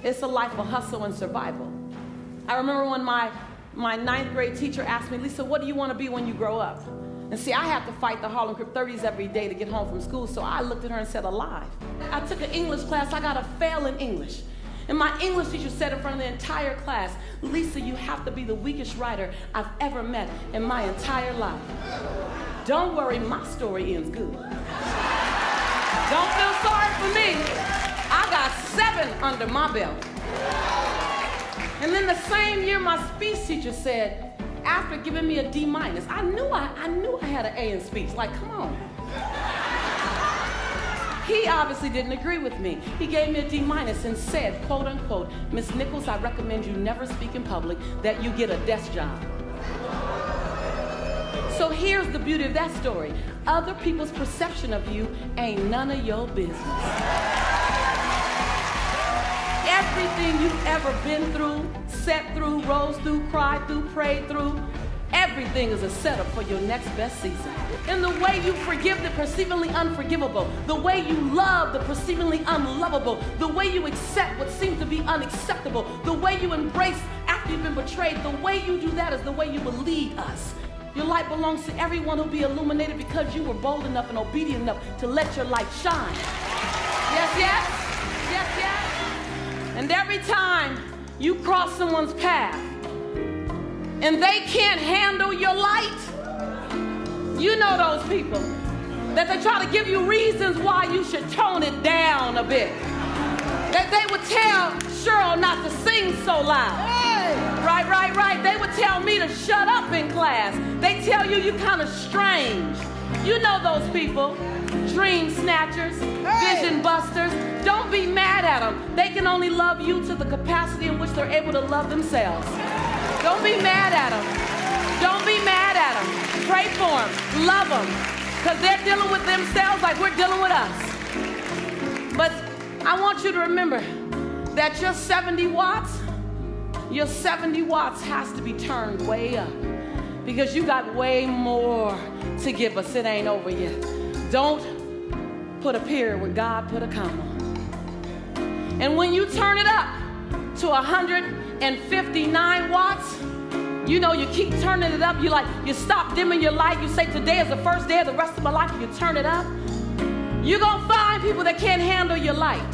It's a life of hustle and survival. I remember when my ninth grade teacher asked me, Lisa, what do you want to be when you grow up? And see, I had to fight the Harlem Crip 30s every day to get home from school, so I looked at her and said, alive. I took an English class, I got a fail in English. And my English teacher said in front of the entire class, Lisa, you have to be the weakest writer I've ever met in my entire life. Don't worry, my story ends good. Don't feel sorry for me. I got 7 under my belt. And then the same year, my speech teacher said, after giving me a D-, I knew I had an A in speech. Like, come on. He obviously didn't agree with me. He gave me a D- and said, quote unquote, Miss Nichols, I recommend you never speak in public, that you get a desk job. So here's the beauty of that story. Other people's perception of you ain't none of your business. Everything you've ever been through, sat through, rose through, cried through, prayed through, everything is a setup for your next best season. And the way you forgive the perceivingly unforgivable, the way you love the perceivingly unlovable, the way you accept what seems to be unacceptable, the way you embrace after you've been betrayed, the way you do that is the way you will lead us. Your light belongs to everyone who'll be illuminated because you were bold enough and obedient enough to let your light shine. Yes, yes, yes, yes. And every time you cross someone's path and they can't handle your light, you know those people that they try to give you reasons why you should tone it down a bit. That they would tell Cheryl not to sing so loud. Hey. Right. They would tell me to shut up in class. They tell you kind of strange. You know those people. Dream snatchers, vision busters. Don't be mad at them. They can only love you to the capacity in which they're able to love themselves. Don't be mad at them. Don't be mad at them. Pray for them. Love them. Because they're dealing with themselves like we're dealing with us. But I want you to remember that your 70 watts has to be turned way up. Because you got way more to give us. It ain't over yet. Don't put a period where God put a comma. And when you turn it up to 159 watts, you know, you keep turning it up. You stop dimming your light. You say, today is the first day of the rest of my life. You turn it up. You're going to find people that can't handle your light.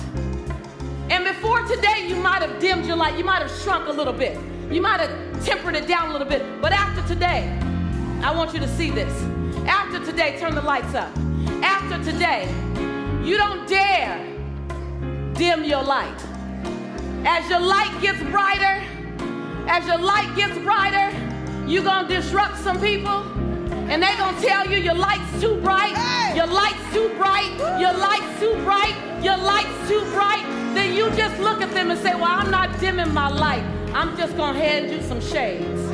And before today, you might have dimmed your light. You might have shrunk a little bit. You might have tempered it down a little bit. But after today, I want you to see this. After today, turn the lights up. After today, you don't dare dim your light. As your light gets brighter, you're going to disrupt some people. And they're going to tell you your light's too bright, your light's too bright, your light's too bright, your light's too bright. Then you just look at them and say, well, I'm not dimming my light. I'm just going to hand you some shades.